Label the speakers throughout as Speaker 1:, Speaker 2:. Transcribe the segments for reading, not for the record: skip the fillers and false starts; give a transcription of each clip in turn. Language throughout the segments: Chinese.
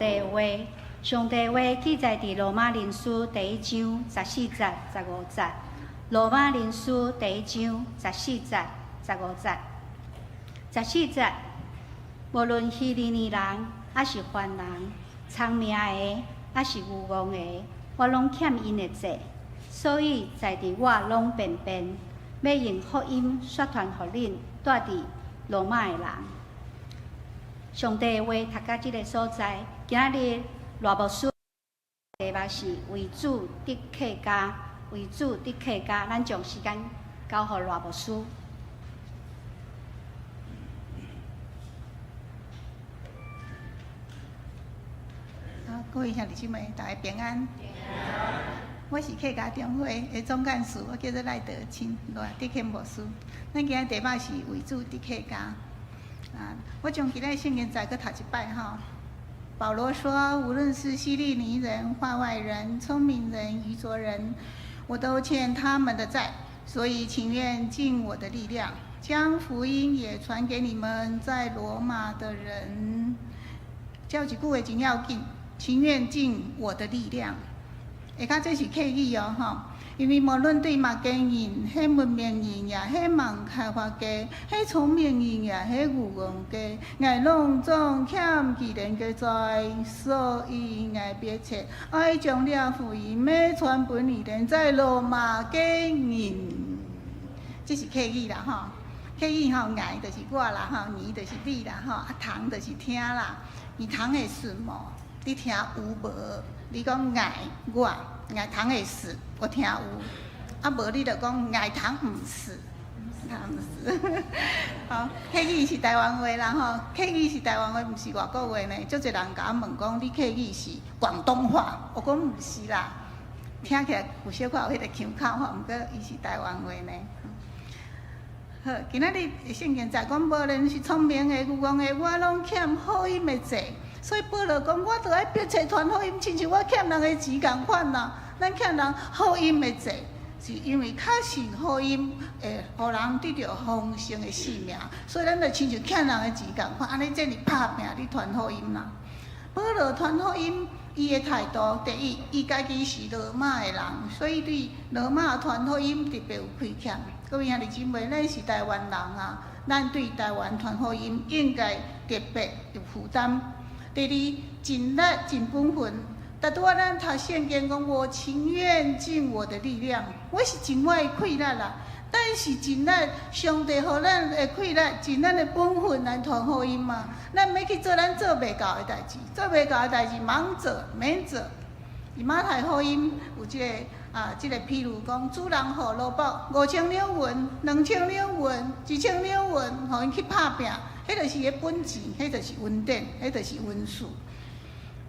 Speaker 1: 帝话，上帝话记载伫罗马人书第1章14节、15节。罗马人书第1章14节、15节。14节，无论希利尼人还是凡人，聪明的还是愚戆的，我拢欠因的债，所以在伫我拢便便，要用福音宣传互恁住伫罗马的人。上帝的话读到即个所在，今仔日罗牧师题目是为主得客家，为主得客家。咱将时间交予罗牧师。
Speaker 2: 好，各位兄弟姊妹，大家平安。我是客家中会的总干事，我叫做赖德清，得客牧师。咱今日题目是为主得客家。我将今日圣经再搁读一摆哈。保罗说：“无论是希利尼人、化外人、聪明人、愚拙人，我都欠他们的债，所以情愿尽我的力量，将福音也传给你们在罗马的人。”这一句话真要紧，情愿尽我的力量。下骹这是客语哦吼。因为无论对目镜人、迄文明人也、迄盲开发家、迄聪明人也、迄愚戆家，我拢总欠其人的债，所以我迫切爱将了福音要传本你人在罗马嘅人。这是客语啦吼，客语吼，爱就是我啦吼，你就是你啦吼，通就是听啦，你通会顺无？你听有无？你讲爱我，爱通会顺，我听有；无你就讲爱通唔顺，通唔顺。好，客语是台湾话啦吼，客语是台湾话，毋是外国话呢。足侪人甲我问讲，你客语是广东话？我讲毋是啦，听起来有小可有迄个腔口吼，毋过伊是台湾话呢。好，今仔日圣经在讲，无论是聪明的、愚戆的，我拢欠福音的债。所以保罗讲，我著爱迫切传福音，亲像我欠人的钱共款啦。咱欠人福音的债，是因为确信福音会互人得到丰盛的性命，所以咱著亲像欠人的钱共款，安尼这里拍拼咧传福音啦。保罗传福音，伊的态度，第一，伊家己是罗马的人，所以对罗马传福音特别有亏欠。各位兄弟姊妹，咱是台湾人啊，咱对台湾传福音应该特别有负担。第二，尽力尽本分。但拄仔咱读圣经讲，我情愿尽我的力量，我是尽我的气力啦。但是尽力，上帝互咱的气力，尽咱的本分来传福音嘛。咱要去做咱做袂到的代志，做袂到的代志忙做免做。以马太福音有即个譬如讲，主人互罗伯5000两银、2000两银、1000两银，互因去拍拼。迄就是个本钱，迄就是恩典，迄就是恩赐。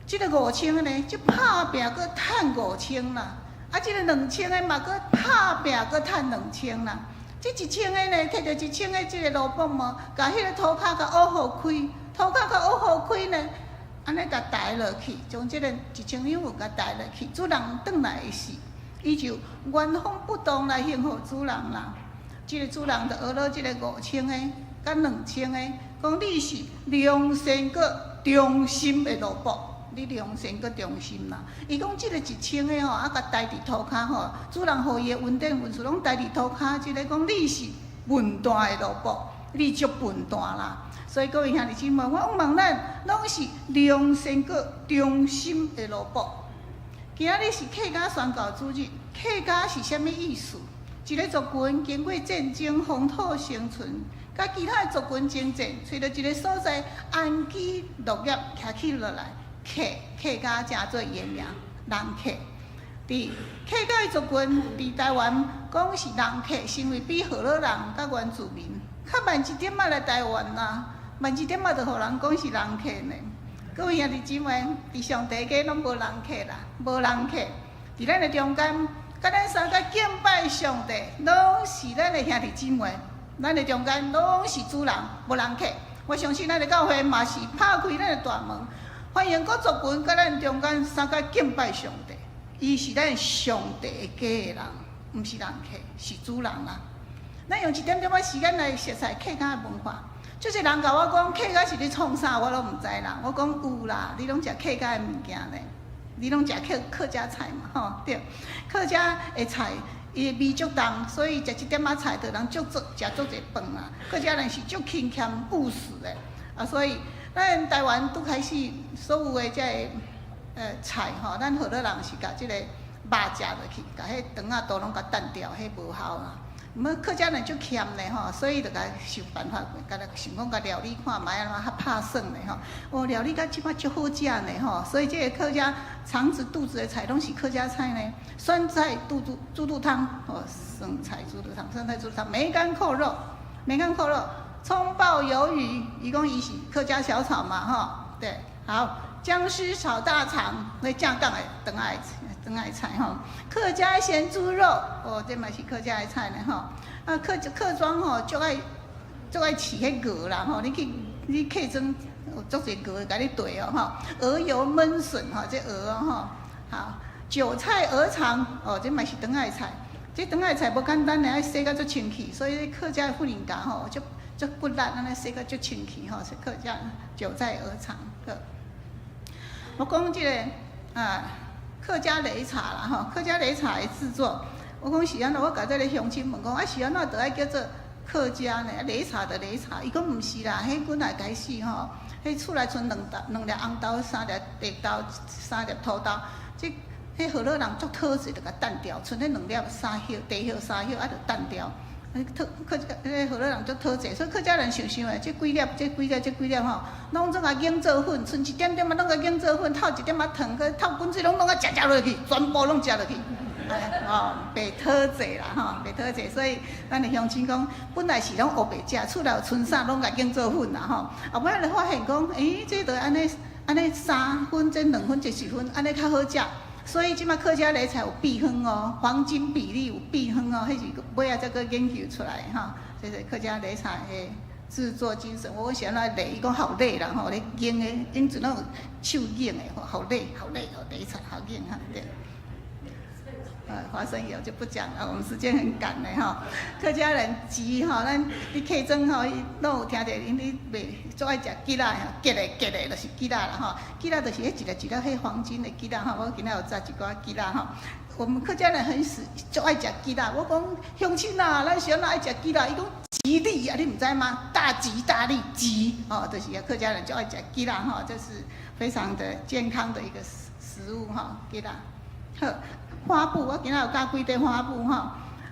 Speaker 2: 即个5000呢，就拍拼搁趁5000啦；即个2000个嘛，搁拍拼搁趁2000啦。即1000个呢，摕着1000个即个萝卜嘛，甲迄个涂骹甲挖好开，涂骹甲挖好开呢，安尼甲抬落去，将即个1000两银甲抬落去，主人转来的时，伊就原封不动来还互主人啦。即个主人就学了即个5000个甲2000个。讲你是良善搁忠心的萝卜，你良善搁忠心啦。伊讲即个1000个吼，甲抬伫涂骹吼，主人互伊的恩典恩赐拢抬伫涂骹，即个讲你是笨蛋的萝卜，你足笨蛋啦。所以各位兄弟姊妹，我望咱拢是良善搁忠心的萝卜。今仔日是客家宣告主日，客家是啥物意思？一个族群经过战争、风土生存。甲其他的族群征战，找到一个所在安居乐业，徛起落来，客家真做伊的名，人客。伫客家的族群，伫台湾讲是人客，成为比荷兰人甲原住民，较慢一点仔来台湾啦，慢一点仔就互人讲是人客呢。各位兄弟姊妹，伫上帝家拢无人客啦，无人客。伫咱的中间，甲咱三个敬拜上帝，拢是咱的兄弟姊妹。咱的中间拢是主人，无人客。我相信咱的教会嘛是拍开咱的大门，欢迎各族群甲咱中间三个敬拜上帝。伊是咱上帝家的人，毋是人客，是主人啦。咱用一点点仔时间来熟悉客家的文化。就是人甲我讲客家是咧创啥，我拢毋知啦。我讲有啦，你拢食客家的物件咧，你拢食客家菜嘛，吼对。客家的菜伊的味足重，所以食一点仔菜，就人食足侪饭啦。客家人是足勤俭务实的啊，所以咱台湾拄开始所有的这个菜吼，咱好多人是甲即个肉食落去，甲迄肠仔肚拢甲淡掉，迄无效啦。毋过客家人足欠咧吼，所以就甲想办法，甲想讲甲料理看卖啊，较拍算咧吼。哦，料理甲即摆足好食呢吼，所以这个客家肠子肚子的菜拢是客家菜呢。酸菜猪肚汤，哦，酸菜猪肚汤，酸菜猪肚汤，梅干扣肉，葱爆鱿鱼，伊讲伊是客家小炒嘛吼，对，好。姜丝炒大肠，那正港的肠仔菜吼，客家咸猪肉，哦，这嘛是客家的菜呢吼。啊，客庄吼，足爱饲迄鹅啦吼，你客庄有足侪鹅甲你对哦吼。鹅油焖笋吼，这鹅哦吼，好，韭菜鹅肠，哦，这嘛是肠仔菜。这肠仔菜无简单咧，爱洗甲足清气，所以客家妇人家吼，足骨力，安尼洗甲足清气吼，是客家韭菜鹅肠个。我讲即个客家擂茶啦吼，客家擂茶的制作，我讲是安怎？我甲这个乡亲问讲，啊是安怎？就爱叫做客家呢？擂茶的擂茶，伊讲毋是啦，迄本来开始吼，迄厝内剩两粒红豆、3粒茶豆、3粒土豆，即迄好多人足讨济，就甲淡掉，剩迄2粒茶叶、3叶，啊就淡掉。客家好多人足讨济，所以客家人想的，这几粒吼，拢总甲研做粉，剩一点点啊，拢甲研做粉，透一点仔糖，佮透滚水，拢甲食落去，全部拢食落去，哦，袂讨济啦吼，袂讨济，所以咱的乡亲讲，本来是拢学袂食，厝内有剩啥，拢甲研做粉啦吼，后尾就发现讲，这就安尼3分、这2分、1分，安尼较好食。所以即摆客家擂茶有秘方哦，黄金比例有秘方哦，迄是尾仔才个研究出来哈。这是客家擂茶的制作精神。我想来擂，伊讲好擂啦吼，咧研的，因阵拢有手研的，好擂，擂茶好研哈对。花生油就不讲了，我们时间很赶的哈。客家人急哈，咱你客庄吼，拢有听着，因你袂最爱食鸡仔，结的就是鸡仔啦哈。鸡仔就是迄一粒迄黄金的鸡仔哈。我今仔有炸一寡鸡仔哈。我们客家人最爱食鸡仔。我讲乡亲啊，咱是安怎爱食鸡仔？伊讲吉利啊，你唔知吗？大吉大利吉哦，就是客家人最爱食鸡仔哈，这是非常的健康的一个食物哈，鸡仔。好。花布，我今仔有教几块花布吼，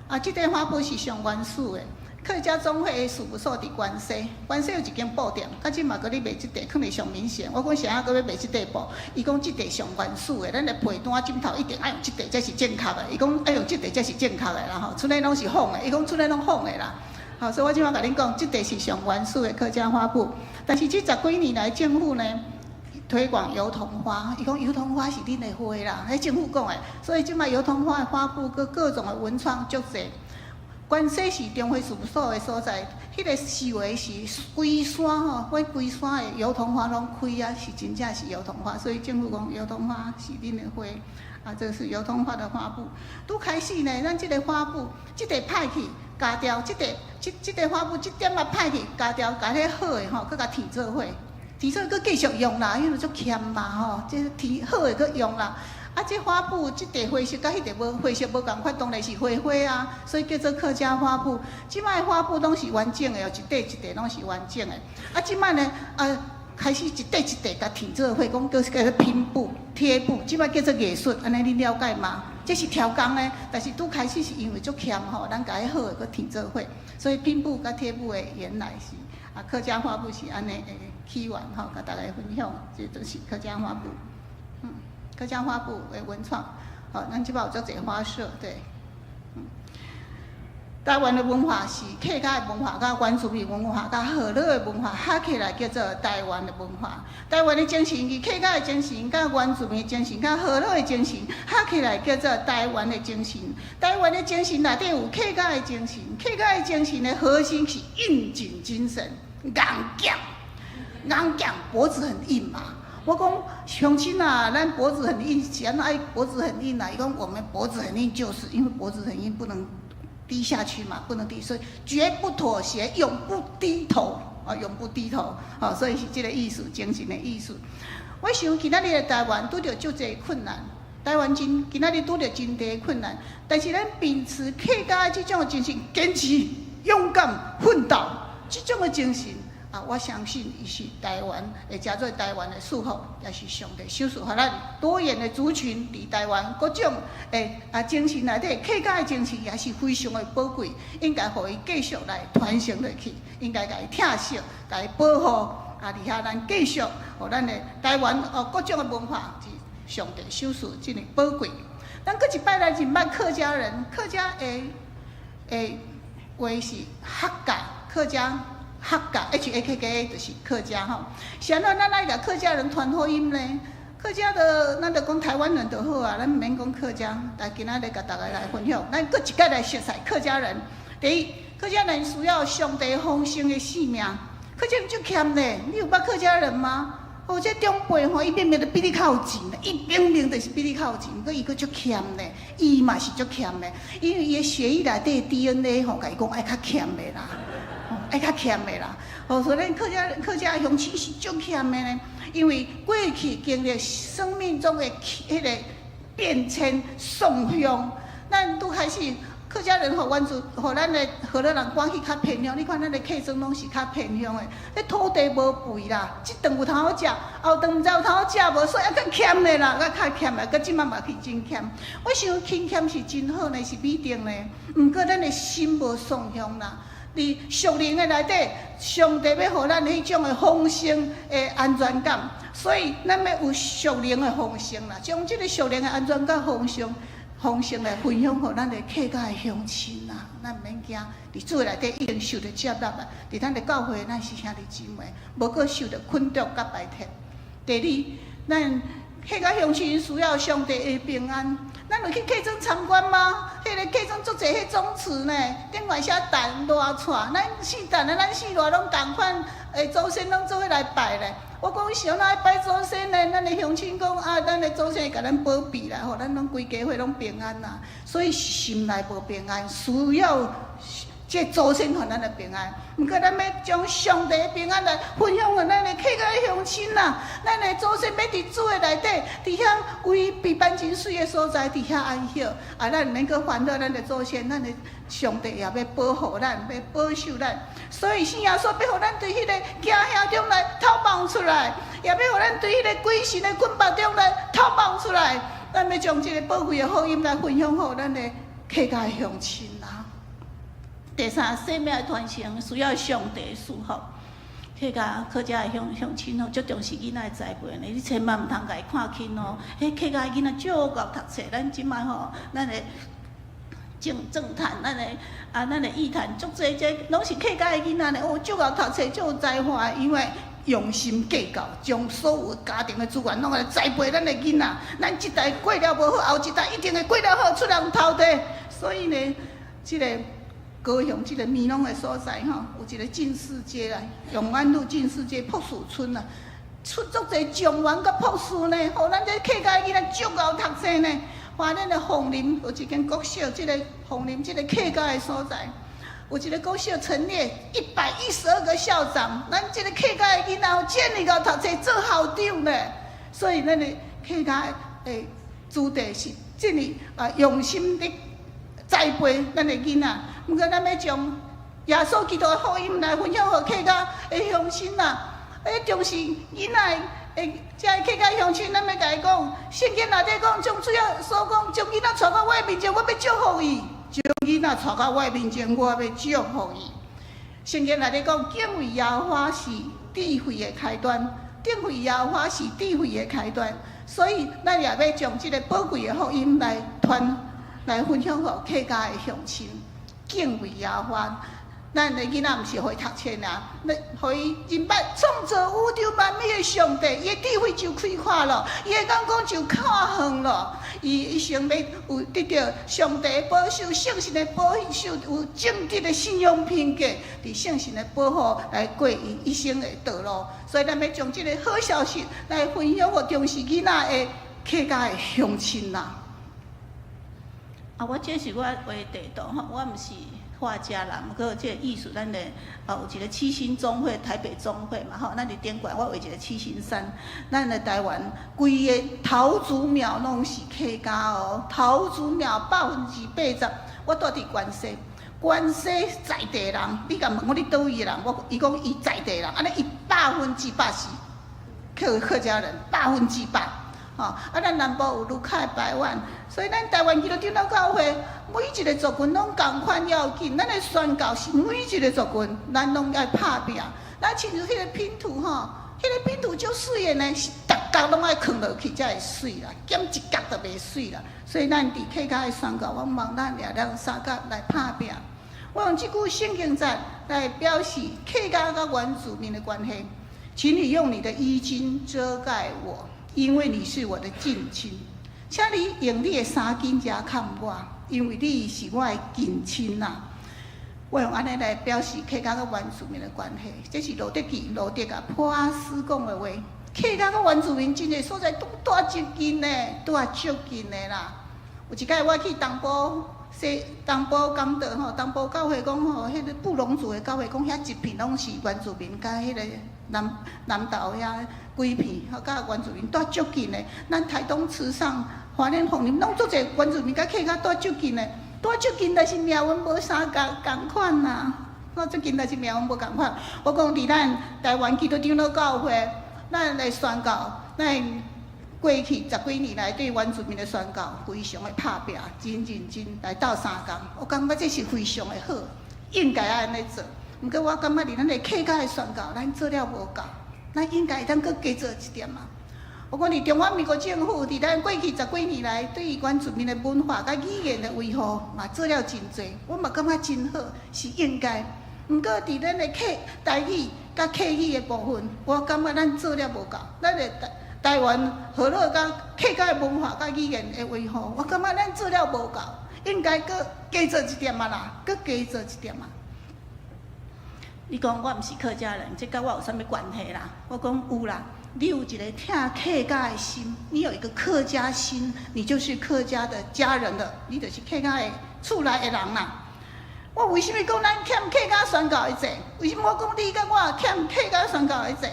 Speaker 2: 啊，这块花布是上原始的。客家总会的事务所伫关西，关西有一间布店，到即嘛搁咧卖即块，可能上明显。我讲谁啊搁要卖即块布？伊讲即块上原始的，咱的被单枕头一定爱用即块才是正确的。伊讲爱用即块才是正确的啦吼，厝内拢是仿的，伊讲厝内拢仿的啦。好，所以我即马甲恁讲，即块是上原始的客家花布。但是这10几年来，政府呢？推广油桐花，伊讲油桐花是恁的花啦，迄政府讲的，所以即摆油桐花的花布各种的文创足济。关西是中华事务所的所在，迄个4月是规山吼，规山的油桐花拢开啊，是真正是油桐花，所以政府讲油桐花是恁的花，啊，这是油桐花的花布。拄开始呢，咱即个花布，即个歹去加掉，即个花布即点仔歹去加掉，加迄好的吼，佮甲填做伙。提出佫继续用啦，因为足欠嘛吼，这提好诶佫用啦。啊，这花布这块花色甲迄块花色无共款，当然是花花啊，所以叫做客家花布。即摆花布拢是完整诶哦，一块一块拢是完整诶。啊，即摆呢，开始一块一块甲填做伙，讲叫做拼布、贴布，即摆叫做艺术，安尼你了解吗？这是挑工诶，但是拄开始是因为足欠吼，咱甲迄好诶佫填做伙，所以拼布甲贴布诶原来是客家花布是安尼诶。起源吼，甲大家分享，这就是客家花布。客家花布为文创，好，咱即摆有足侪花色，对。台湾的文化是客家的文化，甲原住民文化，甲河洛的文化合起来叫做台湾的文化。台湾的精神，与客家的精神，甲原住民的精神，甲河洛的精神合起来叫做台湾的精神。台湾的精神内底有客家的精神，客家的精神的核心是应景精神，硬脖子很硬嘛。我讲乡亲啊，咱脖子很硬，是安怎爱脖子很硬啊？伊讲我们脖子很硬，就是因为脖子很硬，不能低下去嘛，不能低，所以绝不妥协，永不低头。永不低头，所以是这个意思，精神的意思。我想今仔日的台湾拄着足侪困难，台湾今仔日拄着真大的困难，但是咱秉持客家的这种精神，坚持、勇敢、奋斗，这种的精神。我相信伊是台湾会加做台湾的祝福，也是上帝赏赐，互咱多元的族群伫台湾各种精神内底，客家的精神也是非常的宝贵，应该互伊继续来传承落去，应该甲伊疼惜，甲伊保护。伫遐咱继续，互咱的台湾各种的文化是上帝赏赐，真诶宝贵。咱搁一摆来认捌客家人，客家的话是客家，客家。客家 HAKKA 就是客家吼，是安怎咱来甲客家人传福音呢？客家的，咱就讲台湾人就好啊，咱毋免讲客家。但今仔日甲大家来分享，咱搁一摆来熟悉客家人。第一，客家人需要上帝丰盛的性命。客家人足欠呢，你有捌客家人吗？这长辈吼，伊明明就比你较有钱，伊明明就是比你较有钱，可伊佫足欠呢，伊嘛是足欠的，因为伊的血液内底 DNA 吼，甲伊讲爱较欠的啦。爱较欠的啦，所以咱客家乡亲是足欠的呢。因为过去经历生命中的迄个变迁送乡，咱拄开始客家人互咱的荷兰人赶去较偏乡。你看咱的客庄拢是较偏乡的，迄土地无肥啦，即顿有通好食，后顿毋知有通好食无，所以较欠的啦，较欠的，佮即摆嘛去真欠。我想轻欠是真好呢，是美定呢。毋过咱的心无送乡啦。伫属灵的内底，上帝要互咱迄种的丰盛的安全感，所以咱要有属灵的丰盛啦，将即个属灵的安全感丰盛来分享互咱的客家的乡亲啦。咱毋免惊，伫主内底已经受到接纳啦。伫咱的教会，咱是兄弟姊妹，无搁受到困毒甲排斥。第二，咱客家乡亲需要上帝的平安。咱有去客庄参观吗？迄个客庄足侪迄宗祠呢，顶外写蛋热串，咱四蛋的，咱四热拢同款，祖先拢做伙来拜咧。我讲是安怎拜祖先呢？咱的乡亲讲咱的祖先会甲咱保庇啦，吼，咱拢规家伙拢平安啦。所以心内无平安，需要这祖先互咱的平安。毋过咱要将上帝的平安来分享互咱的客家的乡亲啦。咱的祖先要伫主的内底，伫遐为比班真水的所在，伫遐安息。咱毋免搁烦恼咱的祖先，咱的上帝也要保护咱，要保守咱。所以圣耶稣要互咱对迄个惊吓中来逃亡出来，也要互咱对迄个鬼神的捆绑中来逃亡出来。咱要将这个宝贵的福音来分享互咱的客家的乡亲啦。第三，生命的传承需要上帝的祝福。客家的乡亲吼，足重视囡仔的栽培呢。你千万毋通甲伊看轻哦。客家的囡仔足够读册，咱即摆吼，咱的政坛，咱的艺坛，足侪这拢是客家的囡仔呢。足够读册，足有才华，因为用心计较，将所有家庭的资源拢来栽培咱的囡仔。咱一代过了无好，后一代一定会过了好，出人头地。所以呢，这个。高雄这个美浓的所在吼，有一个进士街啦，永安路进士街朴树村啦，出足侪状元甲朴树呢，互咱这客家囡仔足够读册呢。花莲的凤林有一间国小，这个凤林这个客家的所在，有一个国小陈列112个校长，咱这个客家的囡仔这么够读册做校长呢。所以咱的客家的主题是这么用心的栽培咱的囡仔。毋过，咱要将耶稣基督的福音来分享互客家的乡亲啦。重视囡仔的这客家乡亲，咱要甲伊讲，圣经内底讲，将主要所讲，将囡仔带到我的面前，我要祝福伊；将囡仔带到我的面前，我要祝福伊。圣经内底讲，敬畏耶和华是智慧的开端，敬畏耶和华是智慧的开端。所以，咱也要将这个宝贵的福音来分享互客家的乡亲。敬畏耶和华，咱的囡仔毋是会读册尔，互伊认捌创造宇宙万物的上帝，伊的智慧就开阔了，伊的眼光就看远了。伊生要有得到上帝的保守、圣神的保守，有正直的信仰品格，伫圣神的保护来过伊一生的道路。所以，咱要将这个好消息来分享互重视囡仔的客家的乡亲啦。我这是我画地图吼，我毋是画家啦，毋过即个艺术，咱咧有一个七星中会、台北中会嘛吼，咱伫顶馆我有一个七星山，咱咧台湾规个桃竹苗拢是客家哦，桃竹苗80%，我住伫关西。关西在地人，你甲问我你倒位的人，伊讲伊在地人，安尼伊100%是客家人，100%。吼，咱南部有卢凯百万，所以咱台湾基督长老教会每一个族群拢共款要紧。咱的宣教是每一个族群，咱拢爱拍拼。咱亲像迄个拼图吼，迄个拼图足水的呢，是逐角拢爱藏落去才会水啦，减一角就袂水啦。所以咱伫客家的宣教，我望咱掠三角来拍拼。我用这句圣经节来表示客家甲原住民的关系，请你用你的衣襟遮盖我，因为你是我的近亲。请你用你的衫巾遮看我，因为你是我的近亲呐。我用安尼来表示客家甲原住民的关系，这是路德记路德甲普阿斯讲的话。客家甲原住民真个所在都大接近呢，都啊足近的啦。有一摆我去东部讲道吼，东部教会讲吼，迄个布农族的教会讲，遐一片拢是原住民，甲迄个南投遐几片，吼，甲原住民住足近的。咱台东池上、花莲凤林拢足侪原住民，甲客家住足近的，住足近，但是命运无相共款呐。住足近，但是命运无共款。我讲伫咱台湾基督长老教会，咱来宣告，咱过去10几年来对原住民的宣告，非常的拍拼，真认真来斗3工。我感觉这是非常的好，应该安尼做。毋过我感觉伫咱的客家的宣告，咱做了无够，咱应该当搁加做一点嘛。我讲伫中华民国政府伫咱过去10几年来对原住民的文化甲语言的维护，嘛做了真多，我嘛感觉真好，是应该。毋过伫咱的台语甲客语的部分，我感觉咱做了无够，咱的台湾河洛甲客家的文化甲语言的维护，我感觉咱做了无够，应该搁加做一点啊啦，搁加做一点啊。你讲我毋是客家人，这甲我有啥物关系啦？我讲有啦，你有一个听客家的心，你有一个客家心，你就是客家的家人了，你就是客家的厝内的人啦。我为什么讲咱欠客家宣告的债？为什么我讲你甲我欠客家宣告的债？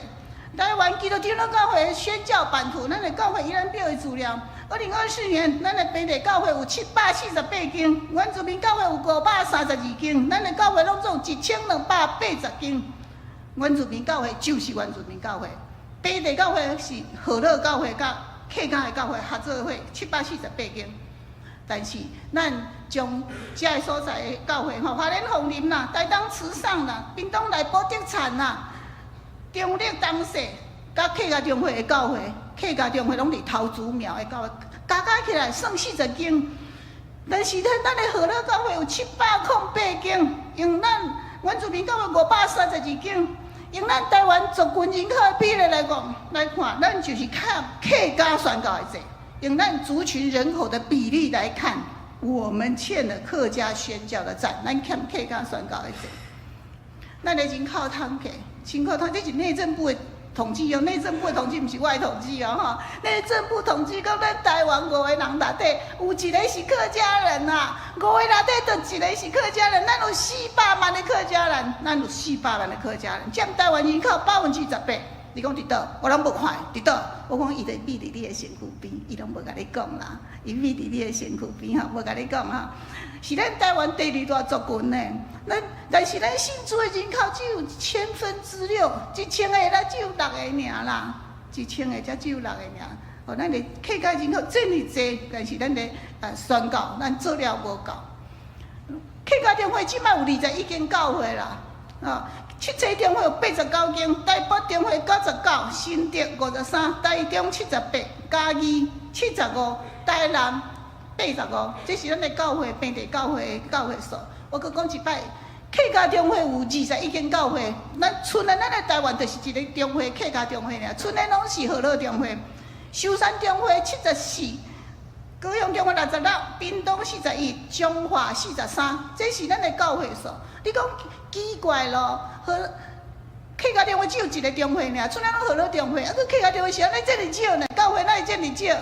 Speaker 2: 台湾基督长老教会宣教版图，咱的教会依然表的资料。2024年，咱的本地教会有748间，原住民教会有532间，咱的教会拢总1280间。原住民教会就是原住民教会，本地教会是河洛教会甲客家的教会合作会748间。但是，咱将这个所在的教会花莲凤林啦、台东池上啦、屏东内埔德产啦、中立东势，甲客家中会的教会，客家中会拢伫桃竹苗的教会，加起来算40间。但是咱的河洛教会有708间，用咱原住民教会532间，用咱台湾族群人口的比例来看，咱就是看客家宣教的债。用咱族群人口的比例来看，我们欠了客家宣教的债，咱欠客家宣教的债。咱的人口统计，这是内政部的统计哦，内政部的统计不是我的统计哦哈。内政部统计讲，咱台湾5个人内底有一个是客家人呐，5个内底就一个是客家人，咱有400万的客家人，占台湾人口18%。你讲伫倒，我拢无看伫倒。我讲伊就秘伫你的身躯边，伊拢无甲你讲啦。伊秘伫你的身躯边哈，无甲你讲哈。是咱台湾第2大族群呢。但是咱信主的人口只有6/1000，1000个咱只有6个尔啦，1000个才只有6个尔。哦，咱的客家人口这么多，但是咱的宣告，咱做了无够。客家中会即摆有21间教会啦，七七中会有89间，台北中会99，新竹53，台中78，嘉义75，台南85，这是咱的教会，本地教会的教会数。我搁讲一摆，客家中会有21间教会，剩的咱的台湾就是一个中会，客家中会尔，剩的拢是河洛中会，寿山中会74。高雄中会66，屏东41，彰化43，这是咱的教会数。你讲奇怪咯，客家中会只有一个中会尔，剩咱拢河洛中会，啊，佮客家中会是安尼这么少呢？教会哪会这么少？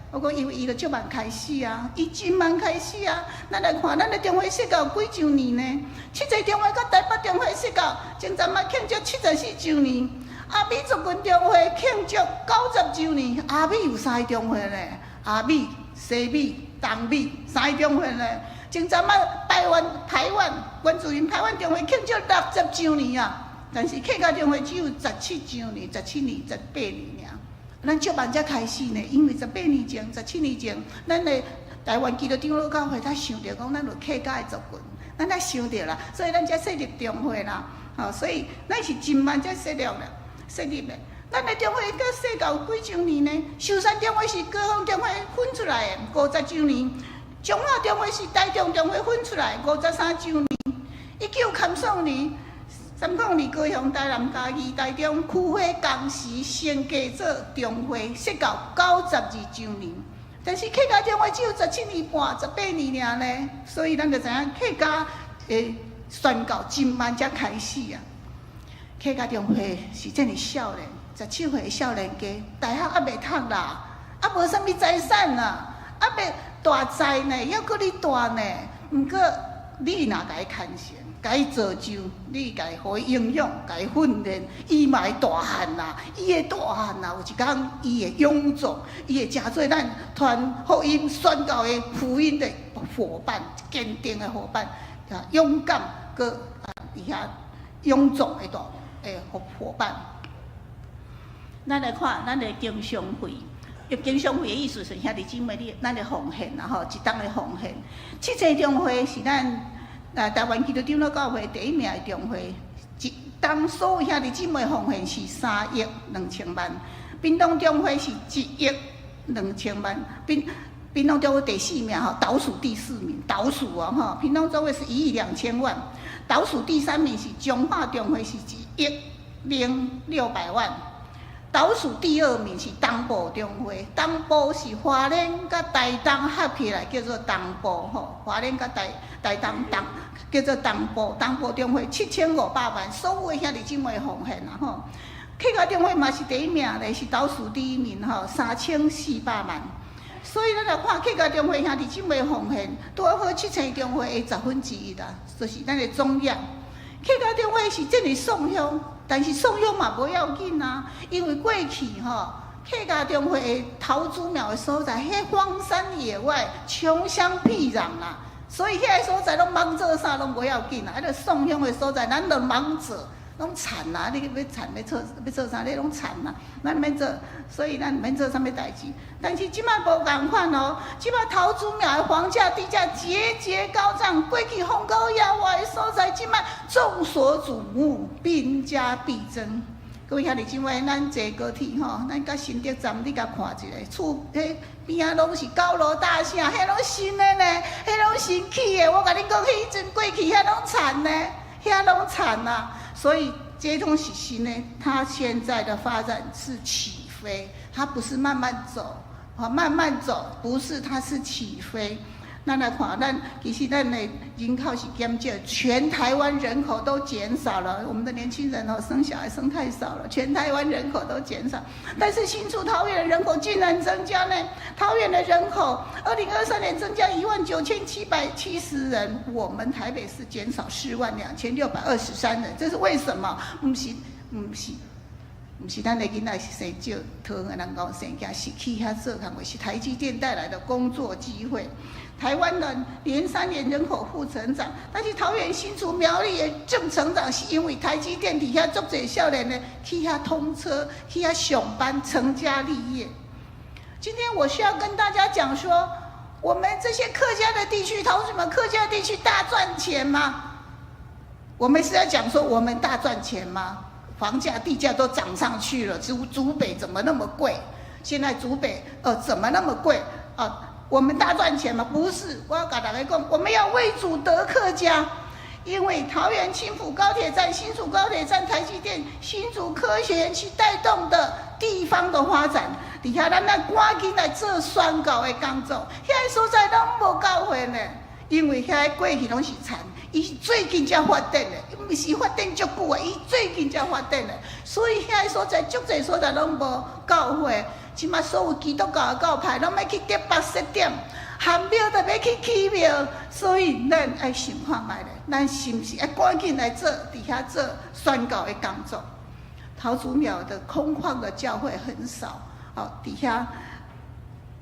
Speaker 2: 我讲因为伊就足慢开始啊，伊真慢开始啊。咱来看，咱的中华设教几周年呢？71中华甲台北中华设教前阵嘛庆祝74周年，阿美族群中华庆祝90周年。阿美有3个中华咧，阿美、西美、东美3个中华咧。前阵嘛台湾原住民台湾中华庆祝60周年啊，但是客家中华只有17周年、17年、18年尔。咱足慢才开始呢，因为18年前、17年前，咱的台湾基督长老教会才想着讲，咱有客家的族群，咱才想着啦，所以咱才设立中会啦。吼，所以咱是真慢才设立啦，设立的。咱的中会甲设教有几周年呢？寿山中会是高雄中会分出来的50周年，彰化中会是台中中会分出来53周年，1903年。302高雄、台南、嘉义、台中区会同时升格做中会，设教92周年。但是客家中会只有17年半、18年尔呢，所以咱就知影客家的宣教真慢才开始啊。客家中会是这么少年，17岁的少年家，大学还袂读啦，还无啥物财产啦，还袂大财呢，还阁你大呢。毋过你若甲伊牵绳。甲伊造就，你甲伊互伊营养，甲伊训练，伊嘛会大汉啦。伊会大汉啦，有一天伊会勇壮，伊会成做咱传福音宣教的福音的伙伴，坚定的伙伴，啊，勇敢佮伊遐勇壮的伙伴。咱来看咱的经商会，经商会的意思是兄弟姊妹，咱的奉献啦吼，一当的奉献。77中会是咱。台湾基督长老教会第1名的中会，一当所有兄弟姊妹奉献是3亿2千万，屏东中会是1亿2千万，屏东中会第4名吼，倒数第4名，倒数哦吼，屏东中会是1亿2千万，倒数第3名是彰化中会是1亿0600万，倒数第2名是东部中会，东部是花莲甲台东合起来叫做东部吼，花莲甲台东叫做东部中会7500万，所有的兄弟姊妹奉献啦吼。客家中会嘛是第1名咧，是倒数第1名吼，3400万。所以咱来看客家中会兄弟姊妹奉献，拄好77中会的1/10啦，就是咱的总量。客家中会是这么送香，但是送香嘛无要紧啊，因为过去吼。客家中会的桃竹苗的所在，迄荒山野外，穷乡僻壤啦。所以遐个所在拢忙做啥拢无要紧啦，迄个送香的所在，咱著忙做，拢田啦，你要田要做啥，你拢田啦，咱免做，所以咱免做啥物代志。但是即摆无共款哦，即摆桃竹苗的房价、地价节节高涨，过去风高野外的所在，即摆众所瞩目，兵家必争。各位兄弟姊妹，咱坐高铁吼，咱到新竹站，你甲看一下，厝迄边仔拢是高楼大厦，迄拢新的呢，迄拢新起的。我甲恁讲，迄阵过去遐拢残呢，遐拢残呐。所以这种是新的，它现在的发展是起飞，它不是慢慢走，慢慢走，不是，它是起飞。咱来看，其实咱的人口是减少，全台湾人口都减少了。我们的年轻人生小孩生太少了，全台湾人口都减少。但是新竹桃园的人口竟然增加呢？桃园的人口2023年增加19770人，我们台北市减少42623人，这是为什么？不是咱的囡仔是生少，桃园人口生囝是去遐做工，是台积电带来的工作机会。台湾的连3年人口负成长，但是桃园、新竹、苗栗的正成长，是因为台积电底下足侪少年呢去遐通车，去遐上班，成家立业。今天我需要跟大家讲说，我们这些客家的地区，桃竹苗客家地区大赚钱吗？我们是要讲说我们大赚钱吗？房价、地价都涨上去了，竹北怎么那么贵？现在竹北怎么那么贵啊？我们大赚钱吗？不是，我要跟大家讲，我们要为主得客家，因为桃园青埔高铁站、新竹高铁站、台积电、新竹科学园区带动的地方的发展，底下咱赶紧来做宣教的工作，遐个所在拢无教会呢，因为遐个过去拢是田。伊最近才发展的，毋是发展足久啊！伊最近才发展的，所以遐个所在足侪所在拢无教会。即马所有基督教的教派拢要去台北设点，汉庙都要去起庙，所以咱爱想看卖咧，咱是毋是爱赶紧来做伫遐做宣教的工作？桃竹苗的空旷的教会很少，伫遐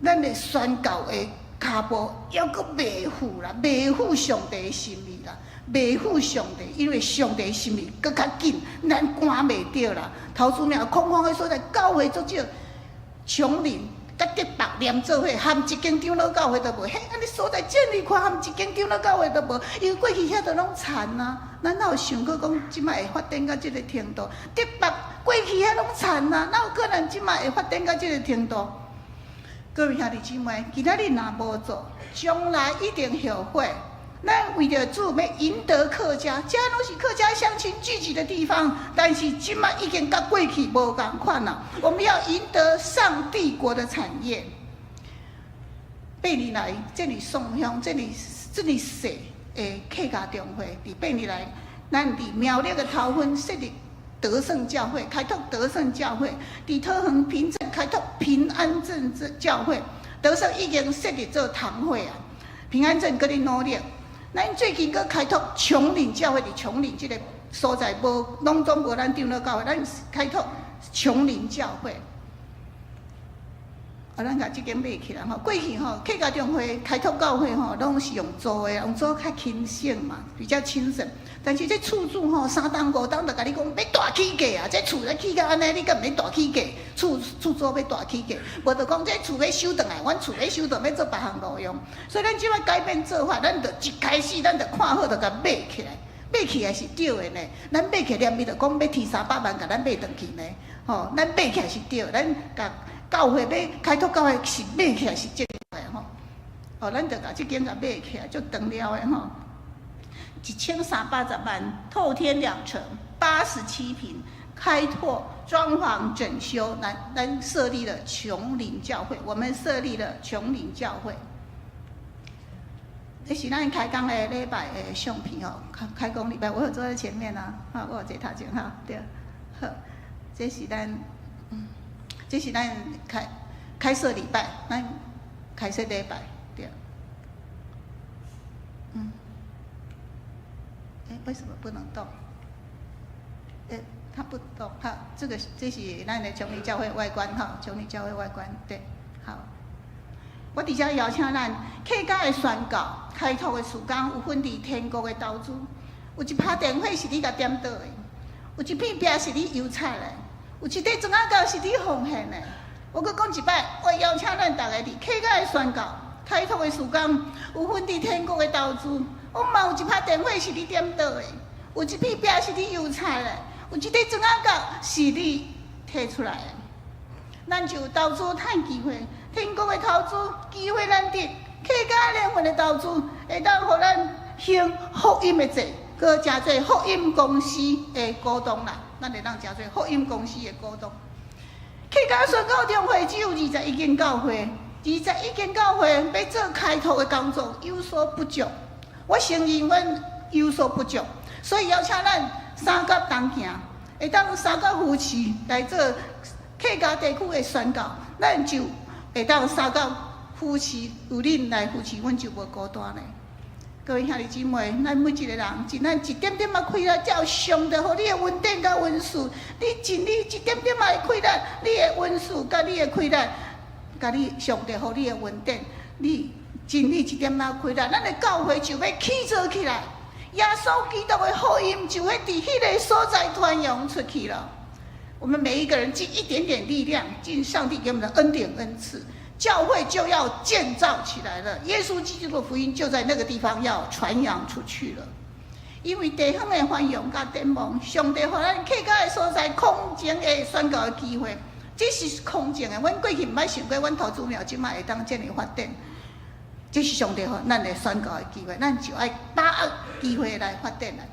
Speaker 2: 咱的宣教的脚步犹阁未赴啦，未赴上帝的心意啦，未赴上帝，因为上帝的心意搁较紧，咱赶袂着啦。桃竹苗空旷的所在，教会足少，琼林。甲台北连做伙，含一间长老教会都无。嘿，安尼所在建立看，含一间长老教会都无，因为过去遐都拢残啊。咱哪有想过讲，即摆会发展到即个程度？台北过去遐拢残啊，哪有可能即摆会发展到即个程度？各位兄弟姊妹，今仔日若无做，将来一定后悔。咱为着主要赢得客家，这拢是客家乡亲聚集的地方，但是即摆已经甲过去无共款啦。我们要赢得上帝国的产业。八年来，这里宋乡，这里小的客家中会，伫8年来，咱伫苗栗的桃园设立德胜教会，开拓德胜教会；伫桃园平镇开拓平安镇教会。德胜已经设立做堂会啊，平安镇搁咧努力。咱最近搁开拓琼林教会，伫琼林这个所在拢总无咱长老教会，咱开拓琼林教会。咱甲即间买起来吼，过去吼客家中会开拓教会吼，拢是用租的，用租较轻省嘛，比较轻省。但是这厝主吼3档5档就甲你讲要大起价啊，这厝咧起到安尼，你敢毋免大起价？厝租要大起价，无就讲这厝要收转来，阮厝要收转要做别项路用。所以咱即摆改变做法，咱就一开始咱就看好，就甲买起来。买起来是对的呢，咱买起来念伊就讲要提300万，甲咱买转去呢。吼，咱买起来是对，咱甲。教会要开拓教会是买起来是正确的吼，咱就甲即间甲买起来，足长了的吼，1380万，透天2层，87坪，开拓装潢整修，咱设立了琼林教会，我们设立了琼林教会。这是咱开工的礼拜的相片哦，开工礼拜我有坐在前面啊，我有坐头前哈，对，好，这是咱。这是咱开设礼拜，咱开设礼拜，对。为什么不能动？它不动，哈，这是咱的琼林教会外观哈，琼林教会外观，对，好。我伫遮邀请咱客家的宣告开拓的时间有分伫天国的投资，有一拍电话是你甲点倒的，有一片饼是你邮菜的。有一块庄仔糕是你奉献的。我搁讲一摆，我邀请咱大家伫客家的宣告开拓的时间，有份伫天国的投资。我嘛有一拍电话是你点倒的，有一片饼是你邮菜的，有一块庄仔糕是你摕出来的。咱就有投资趁机会，天国的投资机会咱得，客家灵魂的投资会当互咱行福音的济，搁诚侪福音公司的股东啦。咱会当诚侪福音公司的股东。客家宣告中会只有21间教会，21间教会要做开拓的工作有所不足。我承认阮有所不足，所以邀请咱三角同行，会当三角夫妻来做客家地区的宣告，咱就会当三角夫妻有恁来扶持，阮就无孤单嘞。各位兄弟姊妹，咱每一个人尽咱一点点仔开力，才有上帝互你的稳定甲温顺。你尽你一点点仔的开力，你的温顺甲你的开力，甲你上帝互你的稳定，你尽你一点仔开力，咱的教会就要起造起来。耶稣基督的福音就会伫迄个所在传扬出去了。我们每一个人尽一点点力量，尽上帝给我们的恩典恩赐。教会就要建造起来了，耶稣基督的福音就在那个地方要传扬出去了。因为地方的繁荣甲展望，上帝予咱客家的所在空前的宣告的机会，这是空前的。阮过去毋捌想过，阮桃竹苗即摆会当这样发展，这是上帝予咱的宣告的机会，咱就要把握机会来发展来。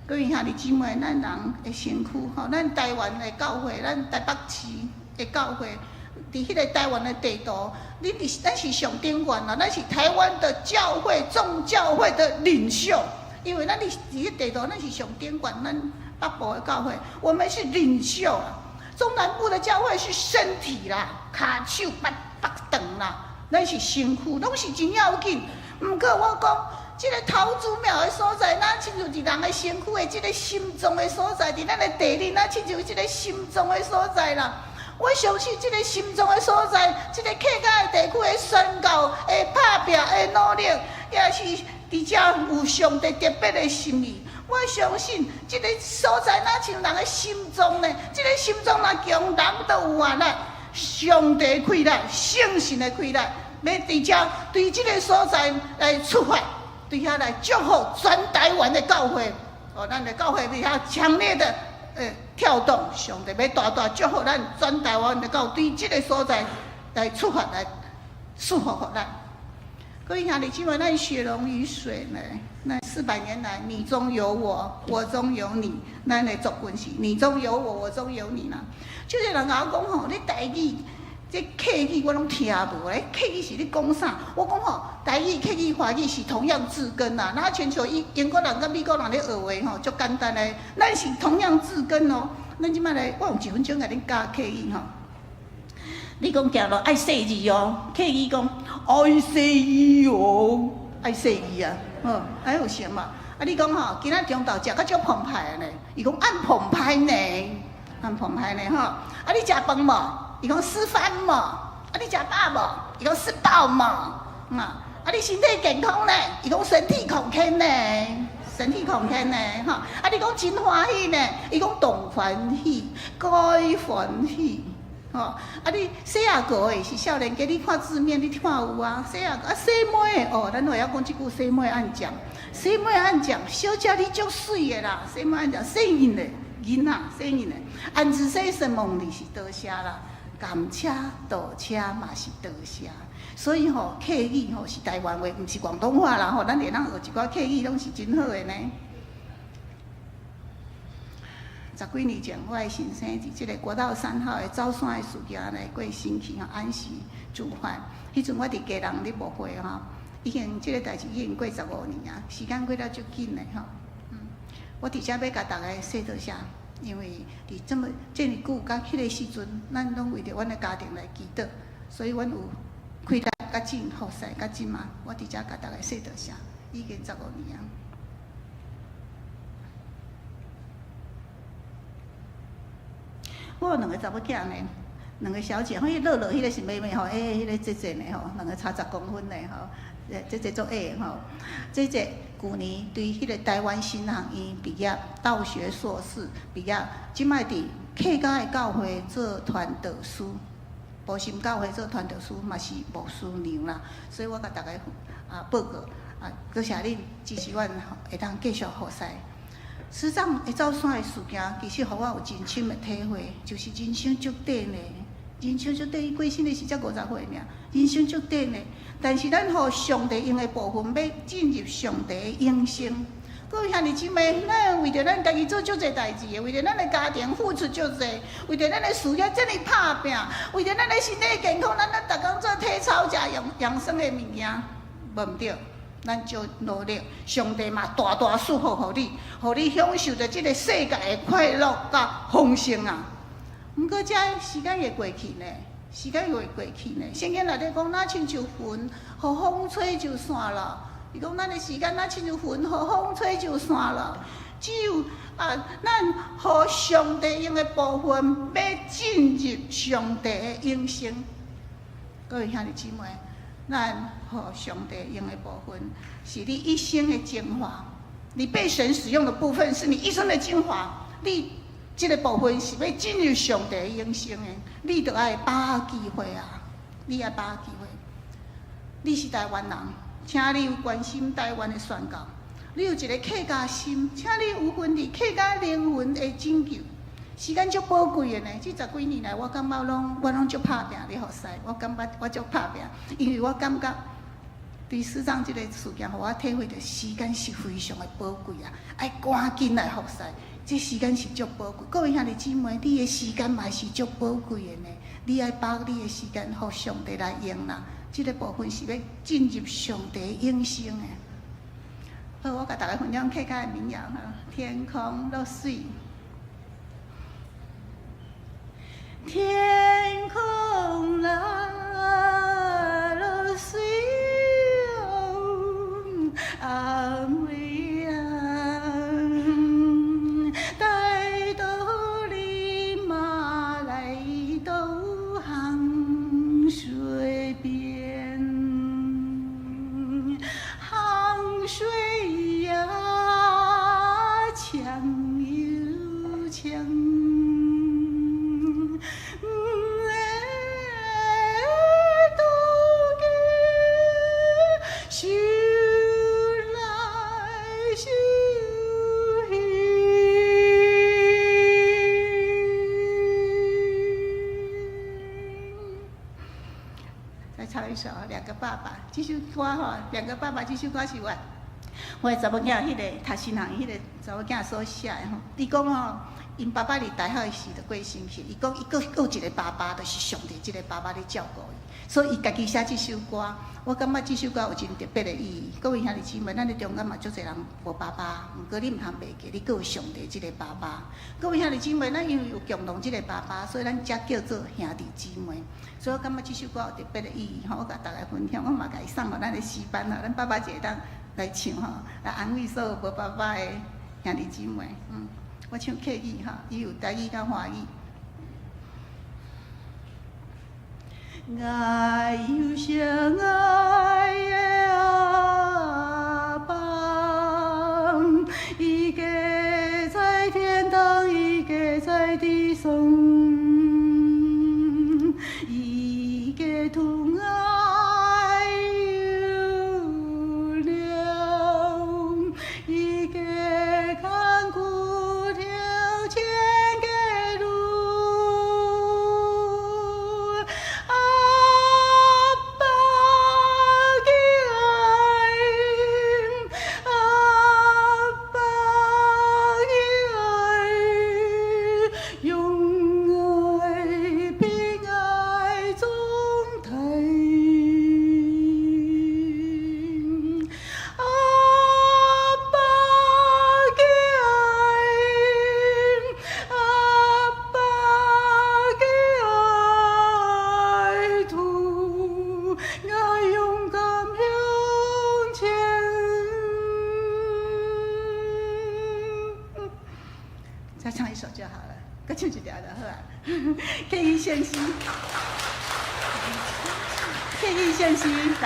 Speaker 2: 各位兄弟姊妹，咱人的身躯吼，咱台湾的教会，咱台北市的教会。伫迄个台湾的地图，咱是上顶端啦，咱是台湾的教会众教会的领袖，因为咱伫迄地图，咱是上顶端，咱北部的教会，我们是领袖啊。中南部的教会是身体啦、骹手、腹肠啦，咱是身躯，拢是真要紧。毋过我讲，即个头祖庙的所在，那亲像是人的身躯的即个心脏的所在，伫咱的地理，那亲像即个心脏的所在啦。我相信即个心脏的所在，即个客家的地区的宣告、的拍拼、的努力，也是伫遮有上帝特别的心意。我相信即个所在，那像人的心脏呢？即个心脏若强，人都有活力。上帝开力，圣神的开力，要伫遮对即个所在来出发，对遐来祝福全台湾的教会。哦，咱的教会伫遐强烈的跳动，上帝要大大祝福咱全台湾的教会，对即个所在来出发来祝福互咱。各位兄弟姐妹，咱血浓于水呢？那400年来，你中有我，我中有你，咱的族群是你中有我，我中有你啦。就是人甲我讲吼，你台语、这客语我拢听无咧。客语是你讲啥？我讲吼，台语、客语、华语是同样字根啦。那全球英国人甲美国人咧学话吼，足简单诶。咱是同样字根哦。咱即摆来，我用1分钟甲恁教客语吼。你讲行路爱细字哦，客语讲爱细字哦，爱细字啊，爱有成嘛。啊，你讲吼，今仔中昼食较足澎湃的呢，伊讲按澎湃呢，按澎湃呢吼。啊，你食饭无？伊讲吃饭无？啊，你食饱无？伊讲吃饱无？啊，你身体健康呢？伊讲身体康健呢，身体康健呢，吼。啊，你讲真欢喜呢？伊讲动欢喜，该欢喜。哦，啊！你细阿哥诶，是少年家，你看字面，你看有啊？细阿哥啊，细妹哦，咱话要讲即句细妹按讲，细妹按讲，小姐你足水诶啦，细妹按讲，细人诶，囡仔，细人诶，安子细生梦里是多谢啦，甘车倒车嘛是多谢，所以吼，客语吼是台湾话，毋是广东话啦吼，咱会当学一寡客语，拢是真好诶呢。10几年前，我的先生伫即个国道3号的走山的事件来过身去吼，安息主犯。迄阵我伫家人咧牧会吼，已经即个代志已经过15年啊，时间过了足紧嘞吼。我伫遮要甲大家说多谢，因为伫这么久，甲迄个时阵，咱拢为着阮的家庭来祈祷，所以阮有开力甲真好势甲真嘛，我伫遮甲大家说多谢，已经15年啊。我有2个查某囝呢，2个小姐，迄乐乐迄个是妹妹吼，迄个姐姐呢吼，2个差10公分呢吼，姐姐做矮吼，姐姐去年对迄个台湾新航院毕业，道学硕士毕业，即摆伫客家的教会做传道师，埔心教会做传道师嘛是牧师娘啦，所以我甲大家报告多谢恁支持阮，会当继续好势。师长会走山的事件，其实互我有真深的体会，就是人生足短呢。人生足短，伊过身的是才50岁尔，人生足短呢。但是咱互上帝用的部分，要进入上帝的永生。各位兄弟姊妹，咱为着咱家己做足侪代志的，为着咱的家庭付出足侪，为着咱的事业这么打拼，为着咱的身体健康，咱逐工做体操、食养生的物件，无毋对。咱就努力，上帝嘛大大祝福互你，互你享受着这个世界的快乐甲丰盛啊！毋过这时间会过去呢，时间会过去呢。圣经内底讲，那亲像云，互风吹就散了。伊讲咱的时间那亲像云，互风吹就散了。只有咱互上帝用的部分，要进入上帝的永生。各位兄弟姊妹。咱互上帝用的部分，是你一生的精华。你被神使用的部分，是你一生的精华。你这个部分是要进入上帝的永生的，你就要把握机会啊！你要把握机会。你是台湾人，请你有关心台湾的宣告。你有一个客家心，请你有份伫客家灵魂的拯救。时间足宝贵的呢，这10几年来，我感觉我拢足拍拼咧，好势。我感觉我足拍拼，因为我感觉对师长这个事件，互我体会到时间是非常的宝贵啊！爱赶紧来服侍，这时间是足宝贵。各位兄弟姊妹，你的时间嘛是足宝贵的呢，你爱把你的时间互上帝来用啦。这个部分是要进入上帝永生的。好，我甲大家分享客家的民谣哈：天空落水。天空来了水哦，安慰人，带到你马来到衡水边，衡水呀长又长。再唱一首《两个爸爸》。这首歌吼，《两个爸爸》这首歌是我的查某囝，迄个读新行，迄个查某囝所写的吼。伊讲吼，因爸爸伫大学时就过身去，伊讲伊佫有一个爸爸，就是上帝即个爸爸咧照顾伊，所以伊家己写这首歌。我感觉这首歌有真特别的意义。各位兄弟姊妹，咱咧中间嘛，足侪人无爸爸，毋过你毋通袂记，你佫有上帝即个爸爸。各位兄弟姊妹，咱因为有共同即个爸爸，所以咱才叫做兄弟姊妹。所以我感觉这首歌有特别的意义吼，我甲大家分享，我嘛甲伊送互咱的诗班吼，咱爸爸一个当来唱吼，来安慰所有无爸爸的兄弟姊妹。我唱客语吼，伊有台语甲华语。爱有相爱的阿爸，伊家在天堂，伊家在地上，伊家疼爱有量，伊家看顾条件给路。再唱一首就好了，再唱一条就好啊。客语献诗，客语献诗660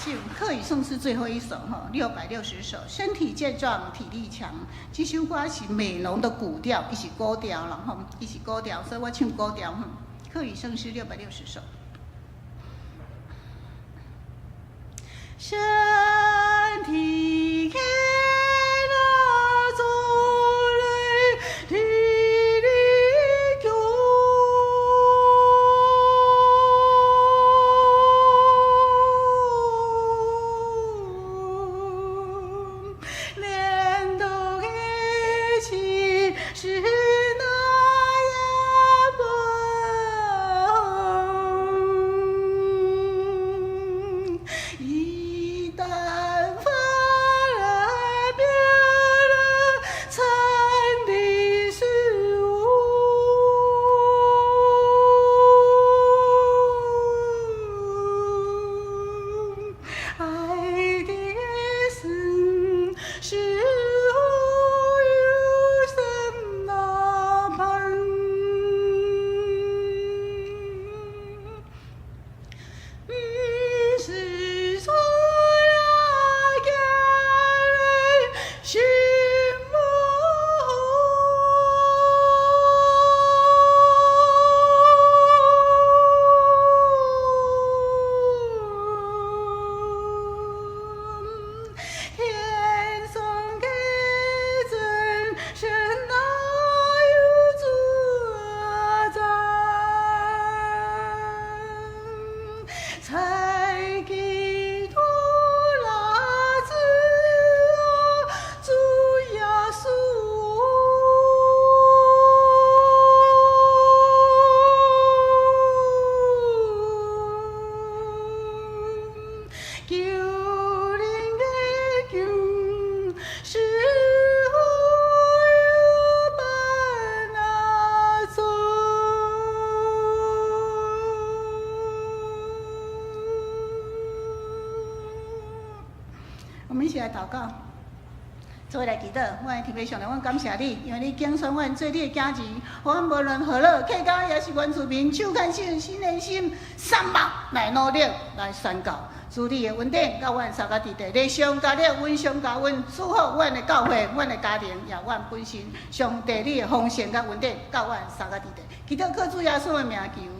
Speaker 2: 首，客语颂诗最后一首哈，660首。身体健壮，体力强。这首歌是美浓的古调，伊是古调了哈，伊是古调，所以我唱古调哈。客语颂诗660首。身体健我们一起来祷告。做来祈祷，我的天父上帝，我感谢你，因为你拣选阮做你的囝子，予阮无论何乐，客家也是原住民，手牵手，心连心，三毛来努力来宣告。主你的恩典，甲阮三个伫地，日上加热，温上加温，祝福阮的教会、阮的家庭，也阮本身。上帝你的丰盛甲恩典，甲阮三个伫地。祈祷靠主耶稣的名求。